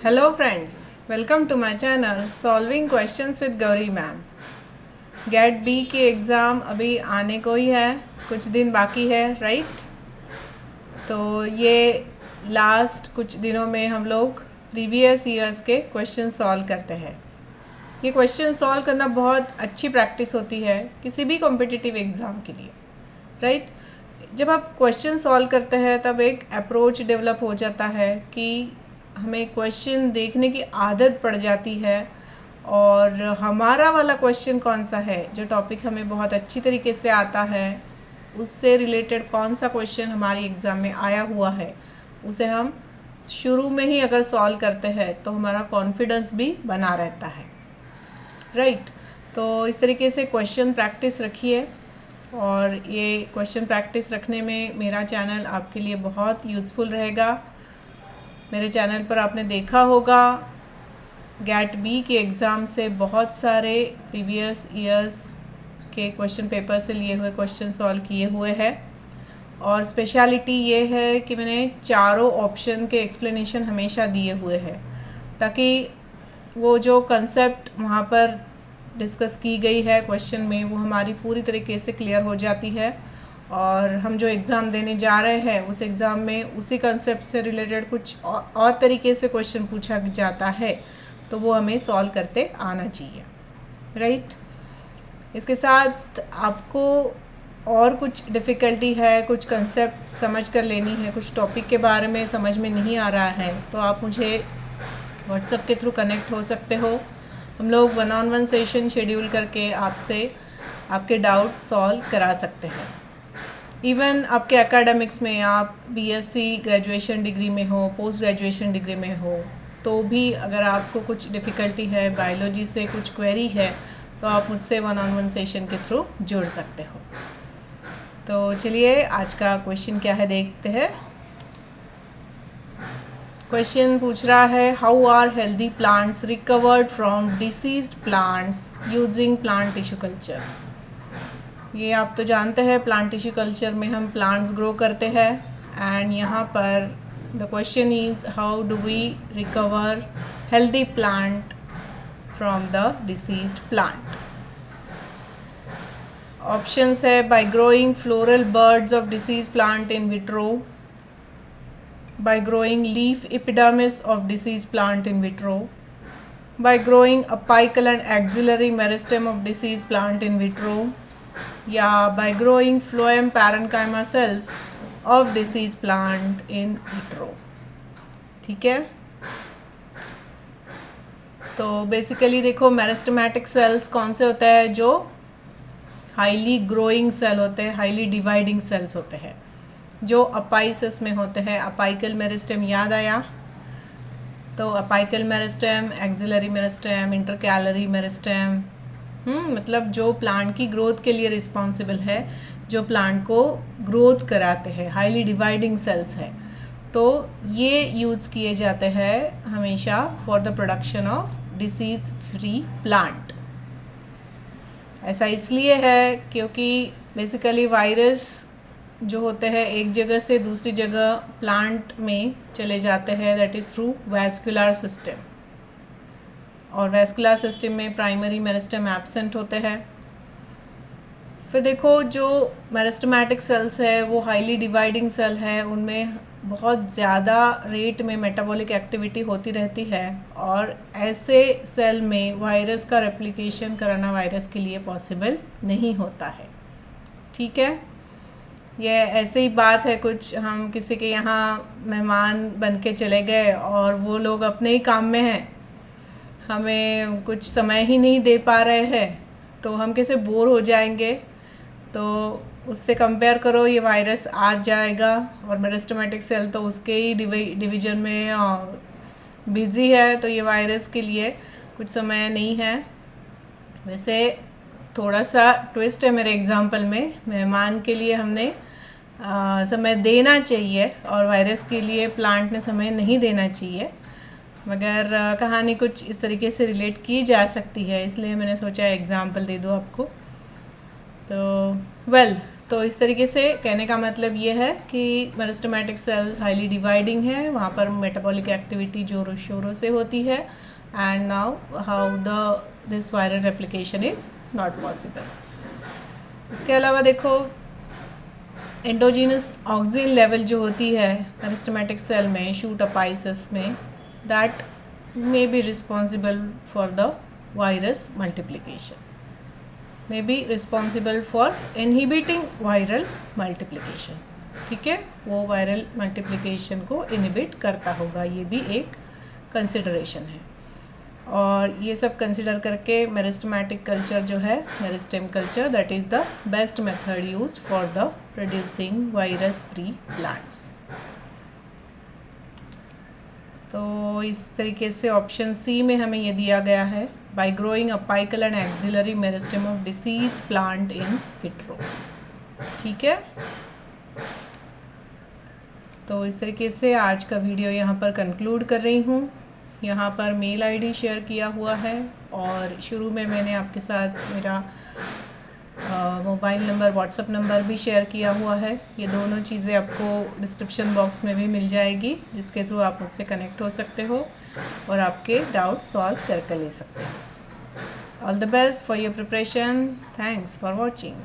Hello friends, welcome to my channel solving questions with Gauri ma'am. Gate B की exam अभी आने को ही है, कुछ दिन बाकी है, राइट। तो ये लास्ट कुछ दिनों में हम लोग प्रीवियस ईयर्स के क्वेश्चन सॉल्व करते हैं। ये क्वेश्चन सॉल्व करना बहुत अच्छी प्रैक्टिस होती है किसी भी कॉम्पिटिटिव एग्ज़ाम के लिए, राइट। जब आप क्वेश्चन सॉल्व करते हैं तब एक अप्रोच डेवलप हो जाता है कि हमें क्वेश्चन देखने की आदत पड़ जाती है और हमारा वाला क्वेश्चन कौन सा है, जो टॉपिक हमें बहुत अच्छी तरीके से आता है, उससे रिलेटेड कौन सा क्वेश्चन हमारी एग्ज़ाम में आया हुआ है, उसे हम शुरू में ही अगर सॉल्व करते हैं तो हमारा कॉन्फिडेंस भी बना रहता है, राइट। तो इस तरीके से क्वेश्चन प्रैक्टिस रखिए और ये क्वेश्चन प्रैक्टिस रखने में मेरा चैनल आपके लिए बहुत यूज़फुल रहेगा। मेरे चैनल पर आपने देखा होगा गेट बी के एग्ज़ाम से बहुत सारे प्रीवियस ईयर्स के क्वेश्चन पेपर से लिए हुए क्वेश्चन सॉल्व किए हुए हैं और स्पेशलिटी ये है कि मैंने चारों ऑप्शन के एक्सप्लेनेशन हमेशा दिए हुए हैं ताकि वो जो कंसेप्ट वहाँ पर डिस्कस की गई है क्वेश्चन में वो हमारी पूरी तरीके से क्लियर हो जाती है और हम जो एग्ज़ाम देने जा रहे हैं उस एग्ज़ाम में उसी कंसेप्ट से रिलेटेड कुछ और तरीके से क्वेश्चन पूछा जाता है तो वो हमें सॉल्व करते आना चाहिए, राइट। इसके साथ आपको और कुछ डिफ़िकल्टी है, कुछ कंसेप्ट समझ कर लेनी है, कुछ टॉपिक के बारे में समझ में नहीं आ रहा है तो आप मुझे व्हाट्सएप के थ्रू कनेक्ट हो सकते हो। हम लोग 1-on-1 सेशन शेड्यूल करके आपसे आपके डाउट सॉल्व करा सकते हैं। इवन आपके एकेडमिक्स में आप बीएससी ग्रेजुएशन डिग्री में हो, पोस्ट ग्रेजुएशन डिग्री में हो, तो भी अगर आपको कुछ डिफ़िकल्टी है, बायोलॉजी से कुछ क्वेरी है, तो आप मुझसे 1-on-1 सेशन के थ्रू जुड़ सकते हो। तो चलिए आज का क्वेश्चन क्या है देखते हैं। क्वेश्चन पूछ रहा है how are healthy plants recovered from diseased plants using plant tissue culture. ये आप तो जानते हैं प्लांट टिश्यू कल्चर में हम प्लांट्स ग्रो करते हैं एंड यहाँ पर the question is how do we recover healthy plant from the diseased plant. Options है by growing floral buds of disease plant in vitro, by growing leaf epidermis of diseased plant in vitro, by growing apical and axillary meristem of diseased plant in vitro, या by growing phloem parenchyma cells of diseased plant in vitro। ठीक है, तो basically देखो meristematic cells कौन से होते हैं, जो हाईली ग्रोइंग सेल होते हैं, हाईली डिवाइडिंग सेल्स होते हैं, जो अपाइसिस में होते हैं। अपाइकल मेरिस्टेम याद आया, तो apical meristem, axillary meristem, intercalary meristem, मतलब जो प्लांट की ग्रोथ के लिए रिस्पॉन्सिबल है, जो प्लांट को ग्रोथ कराते हैं, हाईली डिवाइडिंग सेल्स है, तो ये यूज़ किए जाते हैं हमेशा for the production of disease free plant. ऐसा इसलिए है क्योंकि बेसिकली वायरस जो होते हैं एक जगह से दूसरी जगह प्लांट में चले जाते हैं, that is through vascular system, और वैस्कुलर सिस्टम में प्राइमरी मेरिस्टेम एब्सेंट होते हैं। फिर देखो जो मेरिस्टेमेटिक सेल्स है वो हाईली डिवाइडिंग सेल है, उनमें बहुत ज़्यादा रेट में मेटाबॉलिक एक्टिविटी होती रहती है और ऐसे सेल में वायरस का रेप्लिकेशन कराना वायरस के लिए पॉसिबल नहीं होता है। ठीक है, ये ऐसे ही बात है, कुछ हम किसी के यहाँ मेहमान बन के चले गए और वो लोग अपने ही काम में हैं, हमें कुछ समय ही नहीं दे पा रहे हैं, तो हम कैसे बोर हो जाएंगे। तो उससे कंपेयर करो, ये वायरस आ जाएगा और मेरिस्टेमेटिक सेल तो उसके ही डिवीजन में बिजी है, तो ये वायरस के लिए कुछ समय नहीं है। वैसे थोड़ा सा ट्विस्ट है मेरे एग्जाम्पल में, मेहमान के लिए हमने समय देना चाहिए और वायरस के लिए प्लांट ने समय नहीं देना चाहिए, मगर कहानी कुछ इस तरीके से रिलेट की जा सकती है, इसलिए मैंने सोचा एग्जाम्पल दे दूँ आपको। तो तो इस तरीके से कहने का मतलब ये है कि मेरिस्टेमेटिक सेल्स हाईली डिवाइडिंग है, वहाँ पर मेटाबॉलिक एक्टिविटी जोरों शोरों से होती है, and now how this viral replication is not possible. इसके अलावा देखो एंडोजीनस ऑक्सिन लेवल जो होती है मेरिस्टेमेटिक सेल में, शूट अपाइसिस में, that may be responsible for the virus multiplication, may be responsible for inhibiting viral multiplication। ठीक है, वो वायरल मल्टीप्लिकेशन को इनहिबिट करता होगा, ये भी एक कंसिडरेशन है। और ये सब कंसिडर करके मेरिस्टेमेटिक कल्चर जो है, meristem culture, that is the best method used for the producing virus free plants. तो इस तरीके से ऑप्शन सी में हमें ये दिया गया है, by growing apical and axillary meristem of disease plant in vitro. ठीक है, तो इस तरीके से आज का वीडियो यहाँ पर कंक्लूड कर रही हूँ। यहाँ पर मेल आईडी शेयर किया हुआ है, और शुरू में मैंने आपके साथ मेरा मोबाइल नंबर, व्हाट्सएप नंबर भी शेयर किया हुआ है। ये दोनों चीज़ें आपको डिस्क्रिप्शन बॉक्स में भी मिल जाएगी, जिसके थ्रू आप मुझसे कनेक्ट हो सकते हो और आपके डाउट सॉल्व करके ले सकते हो। All the best for your preparation. Thanks for watching.